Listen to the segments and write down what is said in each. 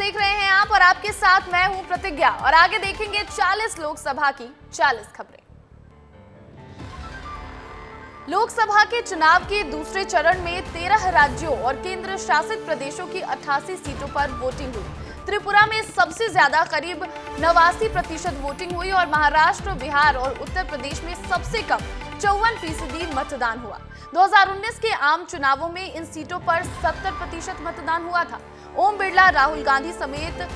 देख रहे हैं आप और आपके साथ मैं हूं प्रतिज्ञा और आगे देखेंगे 40 लोकसभा की 40 खबरें। लोकसभा के चुनाव के दूसरे चरण में 13 राज्यों और केंद्र शासित प्रदेशों की 88 सीटों पर वोटिंग हुई। त्रिपुरा में सबसे ज्यादा करीब 89% वोटिंग हुई और महाराष्ट्र, बिहार और उत्तर प्रदेश में सबसे कम 54% मतदान हुआ। 2019 के आम चुनावों में इन सीटों पर 70% मतदान हुआ था। ओम बिरला, राहुल गांधी समेत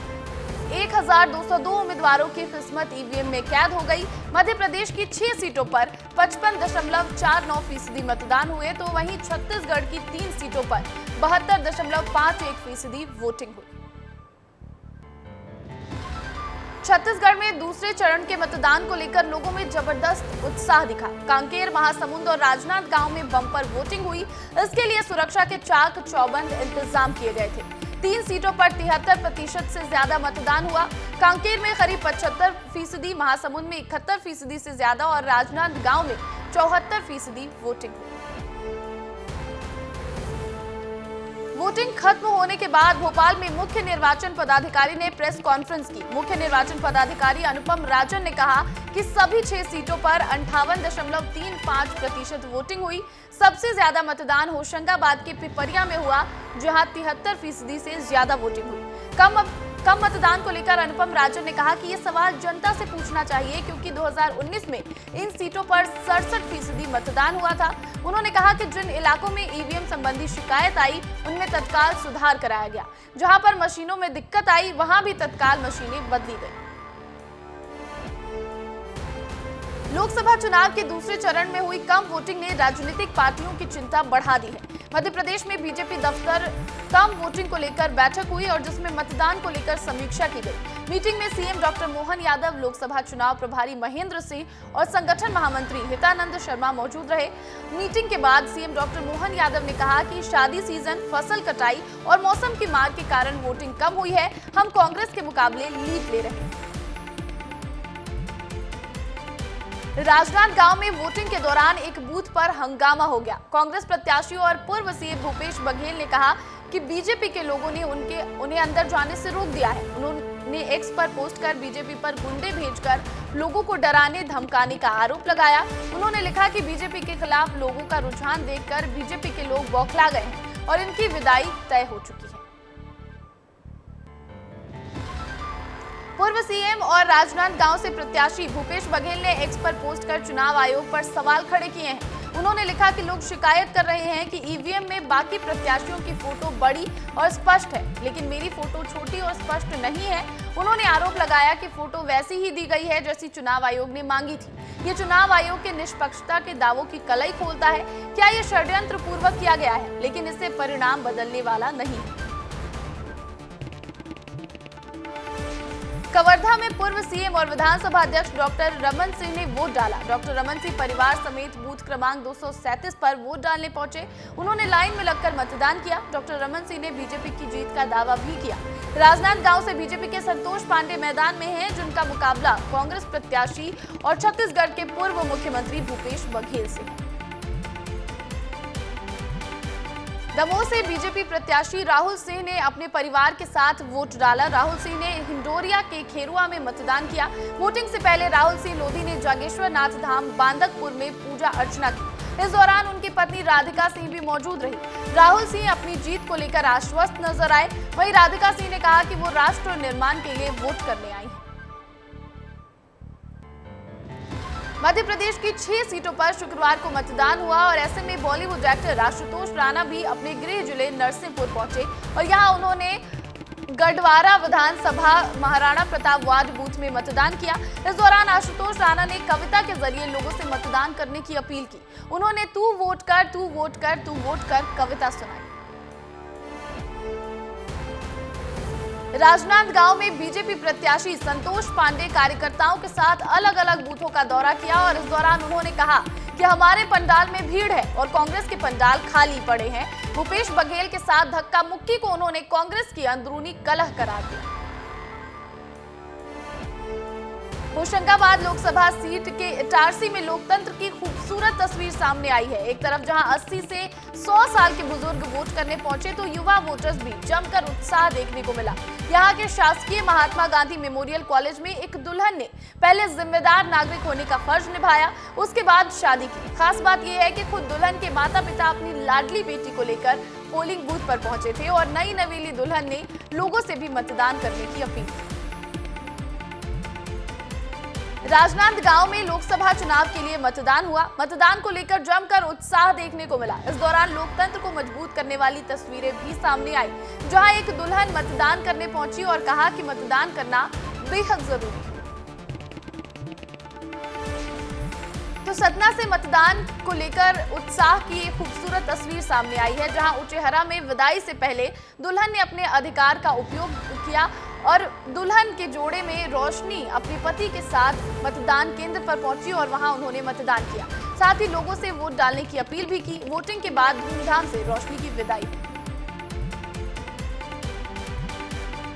1202 उम्मीदवारों की किस्मत ईवीएम में कैद हो गई। मध्य प्रदेश की 6 सीटों पर 55.49% मतदान हुए तो वहीं छत्तीसगढ़ की 3 सीटों पर 72.51% वोटिंग हुई। छत्तीसगढ़ में दूसरे चरण के मतदान को लेकर लोगों में जबरदस्त उत्साह दिखा। कांकेर, महासमुंद और राजनांदगांव में बम्पर वोटिंग हुई। इसके लिए सुरक्षा के चाक चौबंद इंतजाम किए गए थे। 3 सीटों पर 73% से ज्यादा मतदान हुआ। कांकेर में करीब 75%, महासमुंद में 71% से ज्यादा और राजनांदगांव में 74% वोटिंग हुई। वोटिंग खत्म होने के बाद भोपाल में मुख्य निर्वाचन पदाधिकारी ने प्रेस कॉन्फ्रेंस की। मुख्य निर्वाचन पदाधिकारी अनुपम राजन ने कहा कि सभी 6 सीटों पर 58.35% वोटिंग हुई। सबसे ज्यादा मतदान होशंगाबाद के पिपरिया में हुआ, जहां 73% से ज्यादा वोटिंग हुई। कम मतदान को लेकर अनुपम राजन ने कहा कि ये सवाल जनता से पूछना चाहिए, क्योंकि 2019 में इन सीटों पर 67% मतदान हुआ था। उन्होंने कहा कि जिन इलाकों में ईवीएम संबंधी शिकायत आई उनमें तत्काल सुधार कराया गया। जहां पर मशीनों में दिक्कत आई वहां भी तत्काल मशीनें बदली गई। लोकसभा चुनाव के दूसरे चरण में हुई कम वोटिंग ने राजनीतिक पार्टियों की चिंता बढ़ा दी है। मध्य प्रदेश में बीजेपी दफ्तर कम वोटिंग को लेकर बैठक हुई और जिसमें मतदान को लेकर समीक्षा की गई। मीटिंग में सीएम डॉक्टर मोहन यादव, लोकसभा चुनाव प्रभारी महेंद्र सिंह और संगठन महामंत्री हितानंद शर्मा मौजूद रहे। मीटिंग के बाद सीएम डॉक्टर मोहन यादव ने कहा कि शादी सीजन, फसल कटाई और मौसम की मार के कारण वोटिंग कम हुई है। हम कांग्रेस के मुकाबले लीड ले रहे हैं। राजनांदगांव में वोटिंग के दौरान एक बूथ पर हंगामा हो गया। कांग्रेस प्रत्याशी और पूर्व सीएम भूपेश बघेल ने कहा कि बीजेपी के लोगों ने उन्हें अंदर जाने से रोक दिया है। उन्होंने एक्स पर पोस्ट कर बीजेपी पर गुंडे भेजकर लोगों को डराने धमकाने का आरोप लगाया। उन्होंने लिखा कि बीजेपी के खिलाफ लोगों का रुझान देखकर बीजेपी के लोग बौखला गए हैं और इनकी विदाई तय हो चुकी है। पूर्व सीएम और राजनांदगांव से प्रत्याशी भूपेश बघेल ने एक्स पर पोस्ट कर चुनाव आयोग पर सवाल खड़े किए हैं। उन्होंने लिखा कि लोग शिकायत कर रहे हैं कि ईवीएम में बाकी प्रत्याशियों की फोटो बड़ी और स्पष्ट है, लेकिन मेरी फोटो छोटी और स्पष्ट नहीं है। उन्होंने आरोप लगाया कि फोटो वैसी ही दी गई है जैसी चुनाव आयोग ने मांगी थी। ये चुनाव आयोग के निष्पक्षता के दावों की कलई खोलता है। क्या ये षड्यंत्र पूर्वक किया गया है, लेकिन इससे परिणाम बदलने वाला नहीं है। कवर्धा में पूर्व सीएम और विधानसभा अध्यक्ष डॉक्टर रमन सिंह ने वोट डाला। डॉक्टर रमन सिंह परिवार समेत बूथ क्रमांक 237 पर वोट डालने पहुंचे। उन्होंने लाइन में लगकर मतदान किया। डॉक्टर रमन सिंह ने बीजेपी की जीत का दावा भी किया। राजनांदगांव से बीजेपी के संतोष पांडे मैदान में हैं, जिनका मुकाबला कांग्रेस प्रत्याशी और छत्तीसगढ़ के पूर्व मुख्यमंत्री भूपेश बघेल से है। दमोह से बीजेपी प्रत्याशी राहुल सिंह ने अपने परिवार के साथ वोट डाला। राहुल सिंह ने हिंडोरिया के खेरुआ में मतदान किया। वोटिंग से पहले राहुल सिंह लोधी ने जागेश्वर नाथ धाम बांदकपुर में पूजा अर्चना की। इस दौरान उनकी पत्नी राधिका सिंह भी मौजूद रही। राहुल सिंह अपनी जीत को लेकर आश्वस्त नजर आए। वहीं राधिका सिंह ने कहा कि वो राष्ट्र निर्माण के लिए वोट करने आई है। मध्य प्रदेश की 6 सीटों पर शुक्रवार को मतदान हुआ और ऐसे में बॉलीवुड एक्टर आशुतोष राणा भी अपने गृह जिले नरसिंहपुर पहुंचे और यहां उन्होंने गढ़वारा विधानसभा महाराणा प्रताप वार्ड बूथ में मतदान किया। इस दौरान आशुतोष राणा ने कविता के जरिए लोगों से मतदान करने की अपील की। उन्होंने तू वोट कर, तू वोट कर, तू वोट कर कविता सुनाई। राजनांदगांव में बीजेपी प्रत्याशी संतोष पांडे कार्यकर्ताओं के साथ अलग अलग बूथों का दौरा किया और इस दौरान उन्होंने कहा कि हमारे पंडाल में भीड़ है और कांग्रेस के पंडाल खाली पड़े हैं। भूपेश बघेल के साथ धक्का मुक्की को उन्होंने कांग्रेस की अंदरूनी कलह करार दिया। होशंगाबाद लोकसभा सीट के इटारसी में लोकतंत्र की खूबसूरत तस्वीर सामने आई है। एक तरफ जहां 80 से 100 साल के बुजुर्ग वोट करने पहुंचे तो युवा वोटर्स भी जमकर उत्साह देखने को मिला। यहाँ के शासकीय महात्मा गांधी मेमोरियल कॉलेज में एक दुल्हन ने पहले जिम्मेदार नागरिक होने का फर्ज निभाया, उसके बाद शादी की। खास बात यह है कि खुद दुल्हन के माता पिता अपनी लाडली बेटी को लेकर पोलिंग बूथ पर पहुंचे थे और नई नवेली दुल्हन ने लोगों से भी मतदान करने की अपील की। राजनांदगांव में लोकसभा चुनाव के लिए मतदान हुआ। मतदान को लेकर जमकर उत्साह देखने को मिला। इस दौरान लोकतंत्र को मजबूत करने वाली तस्वीरें भी सामने आई, जहां एक दुल्हन मतदान करने पहुंची और कहा कि मतदान करना बेहद जरूरी है। तो सतना से मतदान को लेकर उत्साह की एक खूबसूरत तस्वीर सामने आई है, जहां उचेहरा में विदाई से पहले दुल्हन ने अपने अधिकार का उपयोग किया और दुल्हन के जोड़े में रोशनी अपने पति के साथ मतदान केंद्र पर पहुंची और वहां उन्होंने मतदान किया। साथ ही लोगों से वोट डालने की अपील भी की। वोटिंग के बाद धूमधाम से रोशनी की विदाई।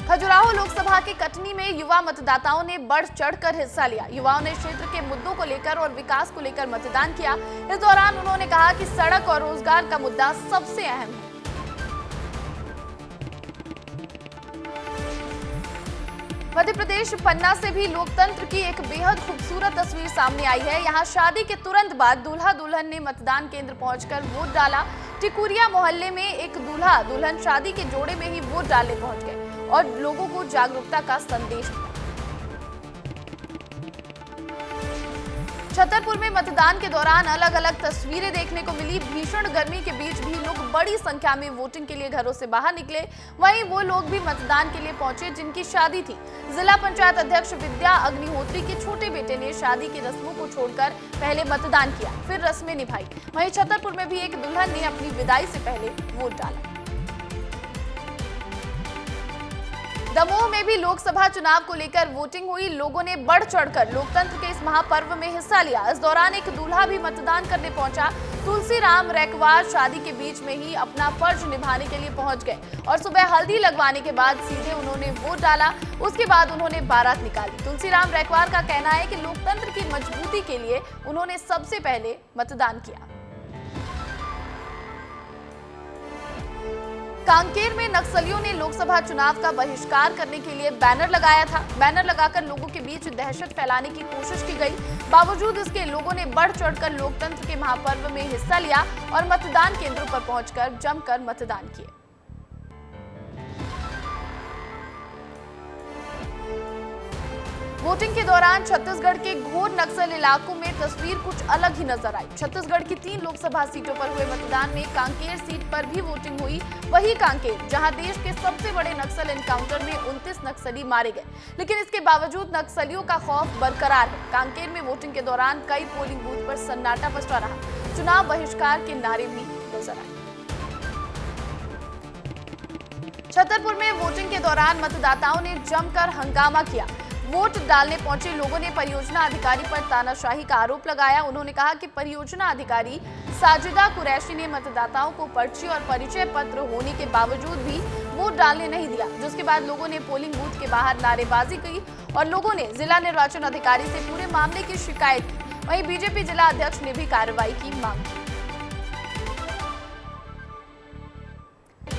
खजुराहो लोकसभा के कटनी में युवा मतदाताओं ने बढ़ चढ़कर हिस्सा लिया। युवाओं ने क्षेत्र के मुद्दों को लेकर और विकास को लेकर मतदान किया। इस दौरान उन्होंने कहा कि सड़क और रोजगार का मुद्दा सबसे अहम है। मध्य प्रदेश पन्ना से भी लोकतंत्र की एक बेहद खूबसूरत तस्वीर सामने आई है। यहाँ शादी के तुरंत बाद दूल्हा दुल्हन ने मतदान केंद्र पहुंचकर वोट डाला। टिकुरिया मोहल्ले में एक दूल्हा दुल्हन शादी के जोड़े में ही वोट डालने पहुंच गए और लोगों को जागरूकता का संदेश दिया। छतरपुर में मतदान के दौरान अलग अलग तस्वीरें देखने को मिली। भीषण गर्मी के बीच भी लोग बड़ी संख्या में वोटिंग के लिए घरों से बाहर निकले। वहीं वो लोग भी मतदान के लिए पहुंचे जिनकी शादी थी। जिला पंचायत अध्यक्ष विद्या अग्निहोत्री के छोटे बेटे ने शादी की रस्मों को छोड़कर पहले मतदान किया, फिर रस्में निभाई। वहीं छतरपुर में भी एक दुल्हन ने अपनी विदाई से पहले वोट डाला। दमोह में भी लोकसभा चुनाव को लेकर वोटिंग हुई। लोगों ने बढ़ चढ़कर लोकतंत्र के इस महापर्व में हिस्सा लिया। इस दौरान एक दूल्हा भी मतदान करने पहुंचा। तुलसीराम रैकवार शादी के बीच में ही अपना फर्ज निभाने के लिए पहुंच गए और सुबह हल्दी लगवाने के बाद सीधे उन्होंने वोट डाला। उसके बाद उन्होंने बारात निकाली। तुलसीराम रैकवार का कहना है कि लोकतंत्र की मजबूती के लिए उन्होंने सबसे पहले मतदान किया। कांकेर में नक्सलियों ने लोकसभा चुनाव का बहिष्कार करने के लिए बैनर लगाया था। बैनर लगाकर लोगों के बीच दहशत फैलाने की कोशिश की गई। बावजूद इसके लोगों ने बढ़ चढ़कर लोकतंत्र के महापर्व में हिस्सा लिया और मतदान केंद्रों पर पहुंचकर जमकर मतदान किए। वोटिंग के दौरान छत्तीसगढ़ के घोर नक्सल इलाकों में तस्वीर कुछ अलग ही नजर आई। छत्तीसगढ़ की 3 लोकसभा सीटों पर हुए मतदान में कांकेर सीट पर भी वोटिंग हुई। वही कांकेर, जहां देश के सबसे बड़े नक्सल एनकाउंटर में 29 नक्सली मारे गए, लेकिन इसके बावजूद नक्सलियों का खौफ बरकरार है। कांकेर में वोटिंग के दौरान कई पोलिंग बूथ पर सन्नाटा पसरा रहा। चुनाव बहिष्कार के नारे भी नजर आए। छतरपुर में वोटिंग के दौरान मतदाताओं ने जमकर हंगामा किया। वोट डालने पहुंचे लोगों ने परियोजना अधिकारी पर तानाशाही का आरोप लगाया। उन्होंने कहा कि परियोजना अधिकारी साजिदा कुरैशी ने मतदाताओं को पर्ची और परिचय पत्र होने के बावजूद भी वोट डालने नहीं दिया, जिसके बाद लोगों ने पोलिंग बूथ के बाहर नारेबाजी की और लोगों ने जिला निर्वाचन अधिकारी से पूरे मामले की शिकायत की। वहीं बीजेपी जिला अध्यक्ष ने भी कार्रवाई की मांग की।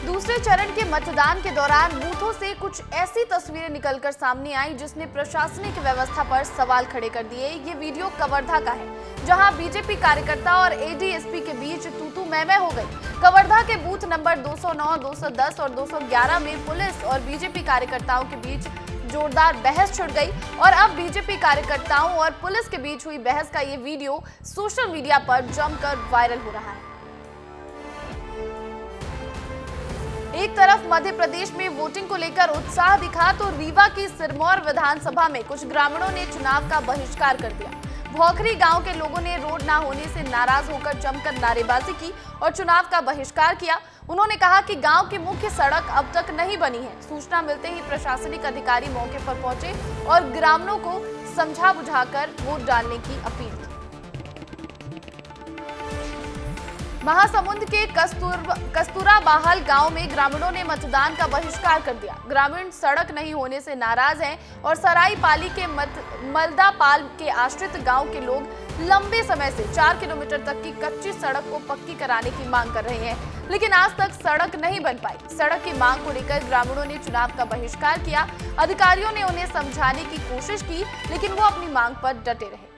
दूसरे चरण के मतदान के दौरान बूथों से कुछ ऐसी तस्वीरें निकलकर सामने आई जिसने प्रशासनिक व्यवस्था पर सवाल खड़े कर दिए। ये वीडियो कवर्धा का है, जहां बीजेपी कार्यकर्ता और एडीएसपी के बीच तू-तू मैं-मैं हो गई। कवर्धा के बूथ नंबर 209, 210 और 211 में पुलिस और बीजेपी कार्यकर्ताओं के बीच जोरदार बहस छिड़ गई और अब बीजेपी कार्यकर्ताओं और पुलिस के बीच हुई बहस का ये वीडियो सोशल मीडिया पर जमकर वायरल हो रहा है। एक तरफ मध्य प्रदेश में वोटिंग को लेकर उत्साह दिखा तो रीवा की सिरमौर विधानसभा में कुछ ग्रामीणों ने चुनाव का बहिष्कार कर दिया। भौखरी गांव के लोगों ने रोड ना होने से नाराज होकर जमकर नारेबाजी की और चुनाव का बहिष्कार किया। उन्होंने कहा कि गांव की मुख्य सड़क अब तक नहीं बनी है। सूचना मिलते ही प्रशासनिक अधिकारी मौके पर पहुंचे और ग्रामीणों को समझा बुझाकर वोट डालने की अपील की। महासमुंद के कस्तूरा बाहल गांव में ग्रामीणों ने मतदान का बहिष्कार कर दिया। ग्रामीण सड़क नहीं होने से नाराज हैं और सराई पाली के मलदापाल के आश्रित गांव के लोग लंबे समय से 4 किलोमीटर तक की कच्ची सड़क को पक्की कराने की मांग कर रहे हैं, लेकिन आज तक सड़क नहीं बन पाई। सड़क की मांग को लेकर ग्रामीणों ने चुनाव का बहिष्कार किया। अधिकारियों ने उन्हें समझाने की कोशिश की, लेकिन वो अपनी मांग पर डटे रहे।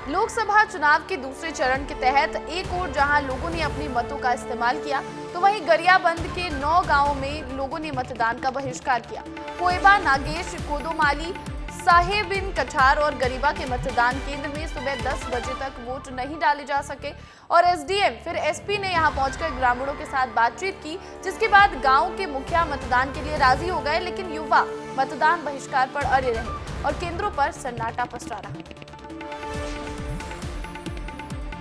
लोकसभा चुनाव के दूसरे चरण के तहत एक ओर जहां लोगों ने अपनी मतों का इस्तेमाल किया, तो वहीं गरियाबंद के 9 गांवों में लोगों ने मतदान का बहिष्कार किया। कोयबा, नागेश, कोदोमाली, साहेबिन कछार और गरीबा के मतदान केंद्र में सुबह 10 बजे तक वोट नहीं डाले जा सके और एसडीएम फिर एसपी ने यहां पहुंचकर ग्रामीणों के साथ बातचीत की, जिसके बाद गांव के मुखिया मतदान के लिए राजी हो गए, लेकिन युवा मतदान बहिष्कार पर अड़े रहे और केंद्रों पर सन्नाटा पसरा रहा।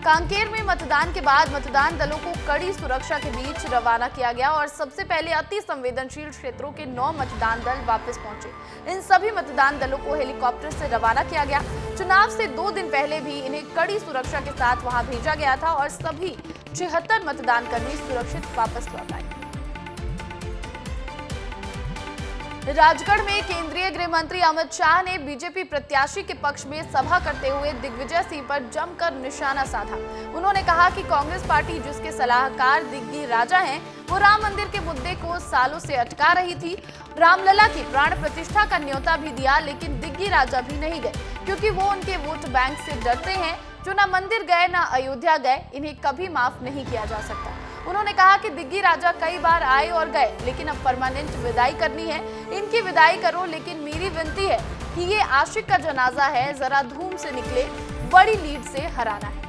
कांकेर में मतदान के बाद मतदान दलों को कड़ी सुरक्षा के बीच रवाना किया गया और सबसे पहले अति संवेदनशील क्षेत्रों के 9 मतदान दल वापस पहुंचे। इन सभी मतदान दलों को हेलीकॉप्टर से रवाना किया गया। चुनाव से 2 दिन पहले भी इन्हें कड़ी सुरक्षा के साथ वहां भेजा गया था और सभी 76 मतदान कर्मी सुरक्षित वापस लौट आए। राजगढ़ में केंद्रीय गृह मंत्री अमित शाह ने बीजेपी प्रत्याशी के पक्ष में सभा करते हुए दिग्विजय सिंह पर जमकर निशाना साधा। उन्होंने कहा कि कांग्रेस पार्टी जिसके सलाहकार दिग्गी राजा हैं, वो राम मंदिर के मुद्दे को सालों से अटका रही थी। रामलला की प्राण प्रतिष्ठा का न्योता भी दिया, लेकिन दिग्गी राजा भी नहीं गए, क्योंकि वो उनके वोट बैंक से डरते हैं। जो ना मंदिर गए ना अयोध्या गए, इन्हें कभी माफ नहीं किया जा सकता। उन्होंने कहा कि दिग्गी राजा कई बार आए और गए, लेकिन अब परमानेंट विदाई करनी है। इनकी विदाई करो, लेकिन मेरी विनती है कि ये आशिक का जनाजा है, जरा धूम से निकले, बड़ी लीड से हराना है।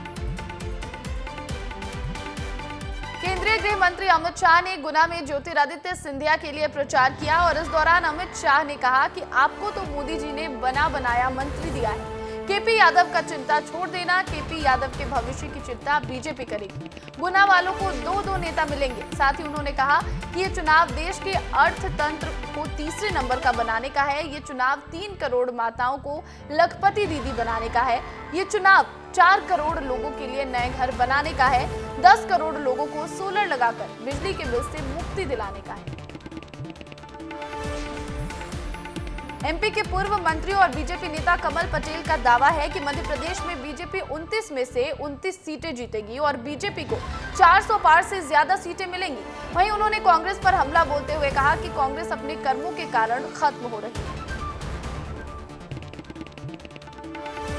केंद्रीय गृह मंत्री अमित शाह ने गुना में ज्योतिरादित्य सिंधिया के लिए प्रचार किया और इस दौरान अमित शाह ने कहा कि आपको तो मोदी जी ने बना बनाया मंत्री दिया है, केपी यादव का चिंता छोड़ देना। केपी यादव के भविष्य की चिंता बीजेपी करेगी। गुना वालों को 2-2 नेता मिलेंगे। साथ ही उन्होंने कहा कि ये चुनाव देश के अर्थतंत्र को तीसरे नंबर का बनाने का है। ये चुनाव 3 करोड़ माताओं को लखपति दीदी बनाने का है। ये चुनाव 4 करोड़ लोगों के लिए नए घर बनाने का है। 10 करोड़ लोगों को सोलर लगाकर बिजली के बिल से मुक्ति दिलाने का है। एमपी के पूर्व मंत्री और बीजेपी नेता कमल पटेल का दावा है कि मध्य प्रदेश में बीजेपी 29 में से 29 सीटें जीतेगी और बीजेपी को 400 पार से ज्यादा सीटें मिलेंगी। वहीं उन्होंने कांग्रेस पर हमला बोलते हुए कहा कि कांग्रेस अपने कर्मों के कारण खत्म हो रही है।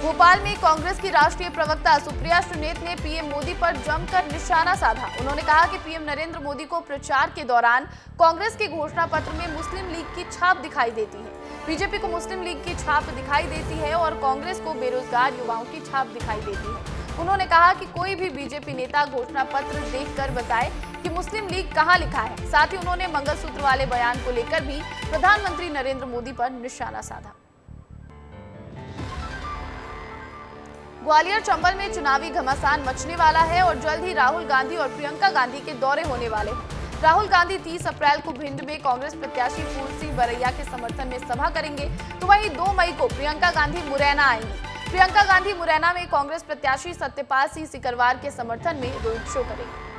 भोपाल में कांग्रेस की राष्ट्रीय प्रवक्ता सुप्रिया सुनेत ने पीएम मोदी पर जमकर निशाना साधा। उन्होंने कहा कि पीएम नरेंद्र मोदी को प्रचार के दौरान कांग्रेस के घोषणा पत्र में मुस्लिम लीग की छाप दिखाई देती है, बीजेपी को मुस्लिम लीग की छाप दिखाई देती है और कांग्रेस को बेरोजगार युवाओं की छाप दिखाई देती है। उन्होंने कहा कि कोई भी बीजेपी नेता घोषणा पत्र देखकर बताए कि मुस्लिम लीग कहां लिखा है। साथ ही उन्होंने मंगलसूत्र वाले बयान को लेकर भी प्रधानमंत्री नरेंद्र मोदी पर निशाना साधा। ग्वालियर चंबल में चुनावी घमासान मचने वाला है और जल्द ही राहुल गांधी और प्रियंका गांधी के दौरे होने वाले हैं। राहुल गांधी 30 अप्रैल को भिंड में कांग्रेस प्रत्याशी फूल सिंह बरैया के समर्थन में सभा करेंगे, तो वहीं 2 मई को प्रियंका गांधी मुरैना आएंगी। प्रियंका गांधी मुरैना में कांग्रेस प्रत्याशी सत्यपाल सिंह सिकरवार के समर्थन में रोड शो करेंगे।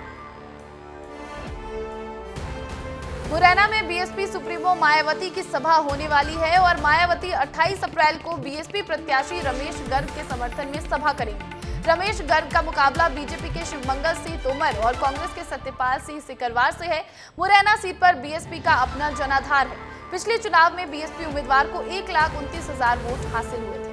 मुरैना में बीएसपी सुप्रीमो मायावती की सभा होने वाली है और मायावती 28 अप्रैल को बीएसपी प्रत्याशी रमेश गर्ग के समर्थन में सभा करेंगी। रमेश गर्ग का मुकाबला बीजेपी के शिवमंगल सिंह तोमर और कांग्रेस के सत्यपाल सिंह सिकरवार से है। मुरैना सीट पर बीएसपी का अपना जनाधार है। पिछले चुनाव में बीएसपी उम्मीदवार को 1,29,000 वोट हासिल हुए थे।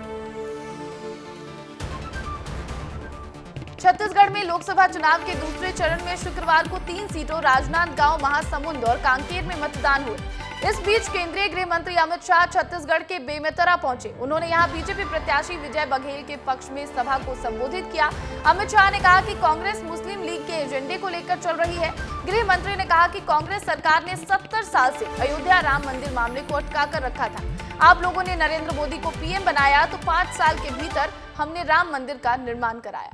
छत्तीसगढ़ में लोकसभा चुनाव के दूसरे चरण में शुक्रवार को 3 सीटों राजनांदगांव, महासमुंद और कांकेर में मतदान हुए। इस बीच केंद्रीय गृह मंत्री अमित शाह छत्तीसगढ़ के बेमेतरा पहुंचे। उन्होंने यहां बीजेपी प्रत्याशी विजय बघेल के पक्ष में सभा को संबोधित किया। अमित शाह ने कहा कि कांग्रेस मुस्लिम लीग के एजेंडे को लेकर चल रही है। गृह मंत्री ने कहा कि कांग्रेस सरकार ने 70 साल से अयोध्या राम मंदिर मामले को अटका कर रखा था। आप लोगों ने नरेंद्र मोदी को पीएम बनाया तो 5 साल के भीतर हमने राम मंदिर का निर्माण कराया।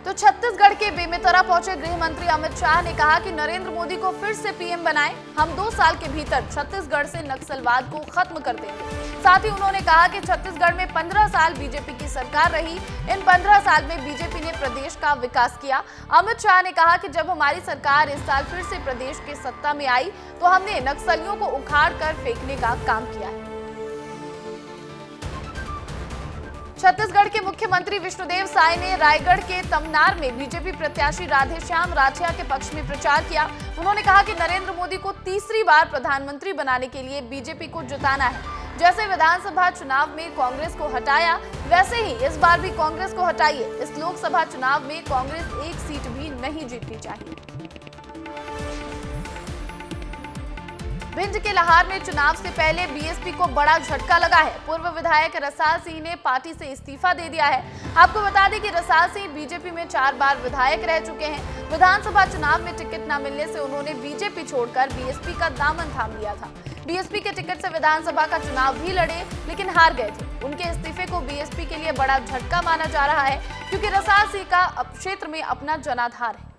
तो छत्तीसगढ़ के बेमेतरा पहुंचे गृह मंत्री अमित शाह ने कहा कि नरेंद्र मोदी को फिर से पीएम बनाएं, हम 2 साल के भीतर छत्तीसगढ़ से नक्सलवाद को खत्म कर देंगे। साथ ही उन्होंने कहा कि छत्तीसगढ़ में 15 साल बीजेपी की सरकार रही, इन 15 साल में बीजेपी ने प्रदेश का विकास किया। अमित शाह ने कहा कि जब हमारी सरकार इस साल फिर से प्रदेश के सत्ता में आई तो हमने नक्सलियों को उखाड़ कर फेंकने का काम किया है। छत्तीसगढ़ के मुख्यमंत्री विष्णुदेव साय ने रायगढ़ के तमनार में बीजेपी प्रत्याशी राधेश्याम राठिया के पक्ष में प्रचार किया। उन्होंने कहा कि नरेंद्र मोदी को तीसरी बार प्रधानमंत्री बनाने के लिए बीजेपी को जिताना है। जैसे विधानसभा चुनाव में कांग्रेस को हटाया, वैसे ही इस बार भी कांग्रेस को हटाइए। इस लोकसभा चुनाव में कांग्रेस एक सीट भी नहीं जीतनी चाहिए। भिंड के लहार में चुनाव से पहले बीएसपी को बड़ा झटका लगा है। पूर्व विधायक रसाल सिंह ने पार्टी से इस्तीफा दे दिया है। आपको बता दें कि रसाल सिंह बीजेपी में 4 बार विधायक रह चुके हैं। विधानसभा चुनाव में टिकट न मिलने से उन्होंने बीजेपी छोड़कर बीएसपी का दामन थाम लिया था। बीएसपी के टिकट से विधानसभा का चुनाव भी लड़े, लेकिन हार गए थे। उनके इस्तीफे को बीएसपी के लिए बड़ा झटका माना जा रहा है, क्योंकि रसाल सिंह का क्षेत्र में अपना जनाधार है।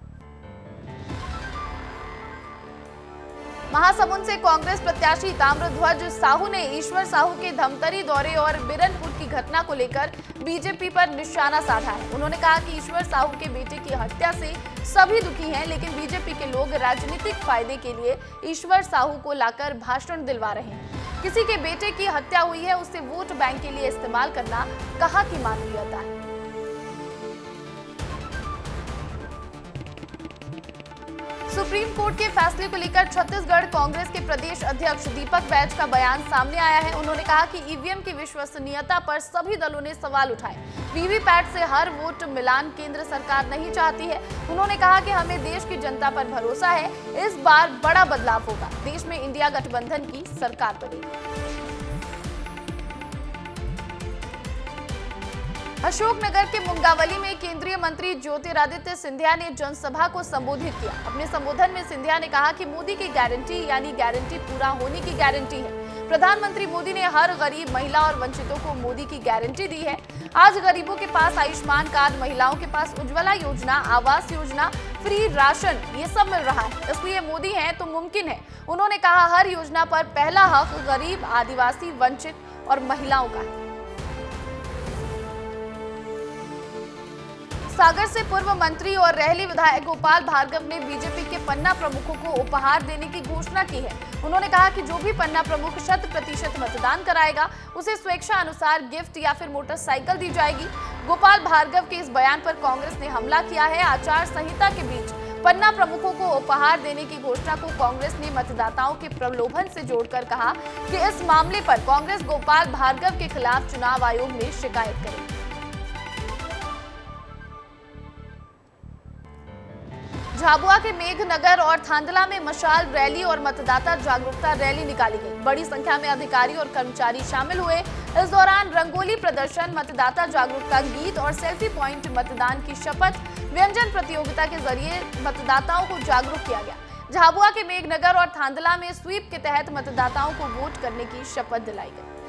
महासमुंद से कांग्रेस प्रत्याशी ताम्रध्वज साहू ने ईश्वर साहू के धमतरी दौरे और बिरनपुर की घटना को लेकर बीजेपी पर निशाना साधा है। उन्होंने कहा कि ईश्वर साहू के बेटे की हत्या से सभी दुखी हैं, लेकिन बीजेपी के लोग राजनीतिक फायदे के लिए ईश्वर साहू को लाकर भाषण दिलवा रहे हैं। किसी के बेटे की हत्या हुई है, उसे वोट बैंक के लिए इस्तेमाल करना कहाँ की मानवीयता है। सुप्रीम कोर्ट के फैसले को लेकर छत्तीसगढ़ कांग्रेस के प्रदेश अध्यक्ष दीपक बैज का बयान सामने आया है। उन्होंने कहा कि ईवीएम की विश्वसनीयता पर सभी दलों ने सवाल उठाए। वीवीपैट से हर वोट मिलान केंद्र सरकार नहीं चाहती है। उन्होंने कहा कि हमें देश की जनता पर भरोसा है, इस बार बड़ा बदलाव होगा, देश में इंडिया गठबंधन की सरकार बनेगी। अशोकनगर के मुंगावली में केंद्रीय मंत्री ज्योतिरादित्य सिंधिया ने जनसभा को संबोधित किया। अपने संबोधन में सिंधिया ने कहा कि मोदी की गारंटी यानी गारंटी पूरा होने की गारंटी है। प्रधानमंत्री मोदी ने हर गरीब महिला और वंचितों को मोदी की गारंटी दी है। आज गरीबों के पास आयुष्मान कार्ड, महिलाओं के पास उज्ज्वला योजना, आवास योजना, फ्री राशन, ये सब मिल रहा है। इसलिए मोदी हैं तो मुमकिन है। उन्होंने कहा हर योजना पर पहला हक गरीब, आदिवासी, वंचित और महिलाओं का है। सागर से पूर्व मंत्री और रेहली विधायक गोपाल भार्गव ने बीजेपी के पन्ना प्रमुखों को उपहार देने की घोषणा की है। उन्होंने कहा कि जो भी पन्ना प्रमुख 100% मतदान कराएगा, उसे स्वेच्छा अनुसार गिफ्ट या फिर मोटरसाइकिल दी जाएगी। गोपाल भार्गव के इस बयान पर कांग्रेस ने हमला किया है। आचार संहिता के बीच पन्ना प्रमुखों को उपहार देने की घोषणा को कांग्रेस ने मतदाताओं के प्रलोभन से जोड़कर कहा कि इस मामले पर कांग्रेस गोपाल भार्गव के खिलाफ चुनाव आयोग में शिकायत करेगी। झाबुआ के मेघनगर और थांदला में मशाल रैली और मतदाता जागरूकता रैली निकाली गई। बड़ी संख्या में अधिकारी और कर्मचारी शामिल हुए। इस दौरान रंगोली प्रदर्शन, मतदाता जागरूकता गीत और सेल्फी पॉइंट, मतदान की शपथ, व्यंजन प्रतियोगिता के जरिए मतदाताओं को जागरूक किया गया। झाबुआ के मेघनगर और थांदला में स्वीप के तहत मतदाताओं को वोट करने की शपथ दिलाई गई।